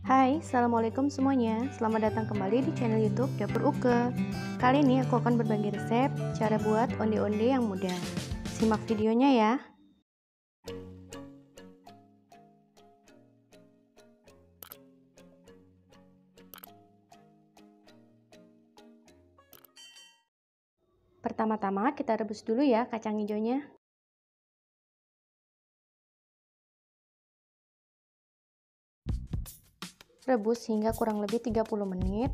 Hai, Assalamualaikum semuanya. Selamat datang kembali di channel YouTube Dapur Uke. Kali ini aku akan berbagi resep cara buat onde-onde yang mudah. Simak videonya ya. Pertama-tama kita rebus dulu ya kacang hijaunya. Rebus hingga kurang lebih 30 menit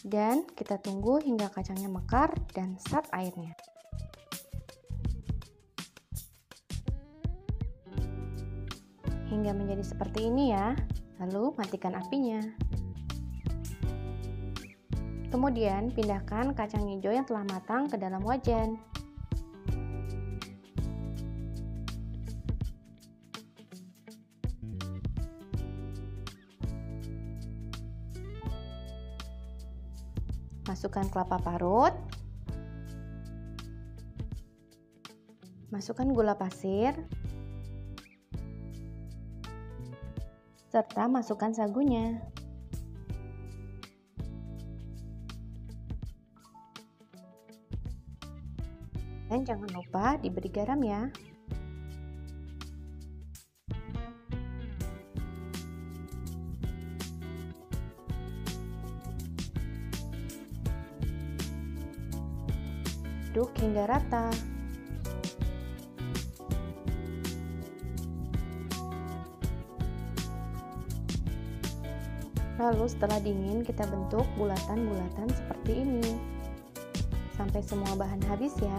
dan kita tunggu hingga kacangnya mekar dan sat airnya. Hingga menjadi seperti ini ya. Lalu matikan apinya. Kemudian pindahkan kacang hijau yang telah matang ke dalam wajan. Masukkan kelapa parut, masukkan gula pasir, serta masukkan sagunya. Dan jangan lupa diberi garam ya. Aduk hingga rata. Lalu setelah dingin kita bentuk bulatan-bulatan seperti ini. Sampai semua bahan habis ya.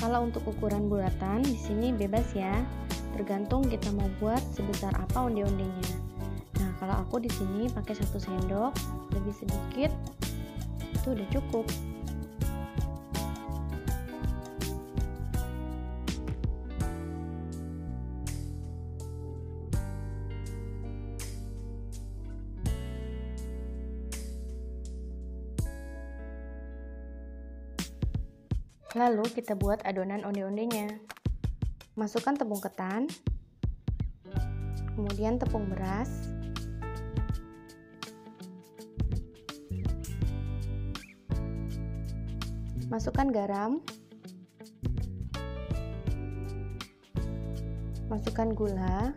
Kalau untuk ukuran bulatan di sini bebas ya. Tergantung kita mau buat sebesar apa onde-ondenya. Nah, kalau aku di sini pakai 1 sendok, lebih sedikit, itu udah cukup. Lalu kita buat adonan onde-ondenya. Masukkan tepung ketan, kemudian tepung beras, masukkan garam, masukkan gula,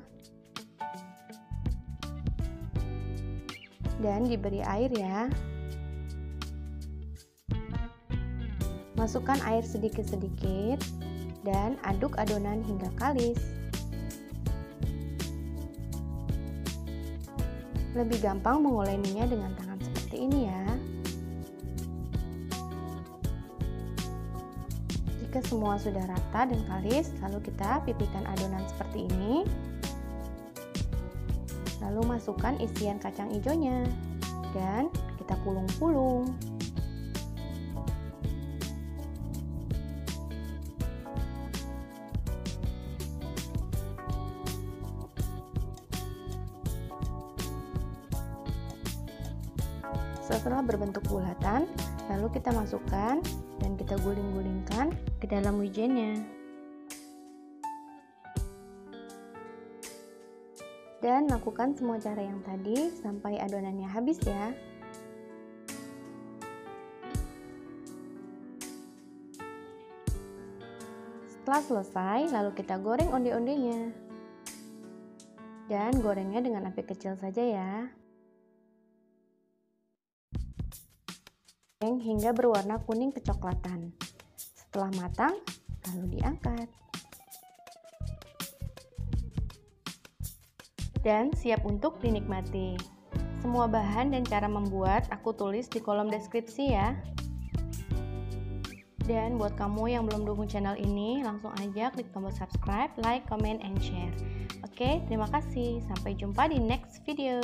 dan diberi air ya. Masukkan air sedikit-sedikit dan aduk adonan hingga kalis. Lebih gampang menguleninya dengan tangan seperti ini ya. Jika semua sudah rata dan kalis, lalu kita pipihkan adonan seperti ini. Lalu masukkan isian kacang hijaunya dan kita pulung-pulung. Setelah berbentuk bulatan, lalu kita masukkan dan kita guling-gulingkan ke dalam wijennya. Dan lakukan semua cara yang tadi sampai adonannya habis ya. Setelah selesai, lalu kita goreng onde-ondenya. Dan gorengnya dengan api kecil saja ya. Hingga berwarna kuning kecoklatan. Setelah matang, lalu diangkat. Dan siap untuk dinikmati. Semua bahan dan cara membuat aku tulis di kolom deskripsi ya. Dan buat kamu yang belum dukung channel ini, langsung aja klik tombol subscribe, like, comment, and share. Oke, terima kasih. Sampai jumpa di next video.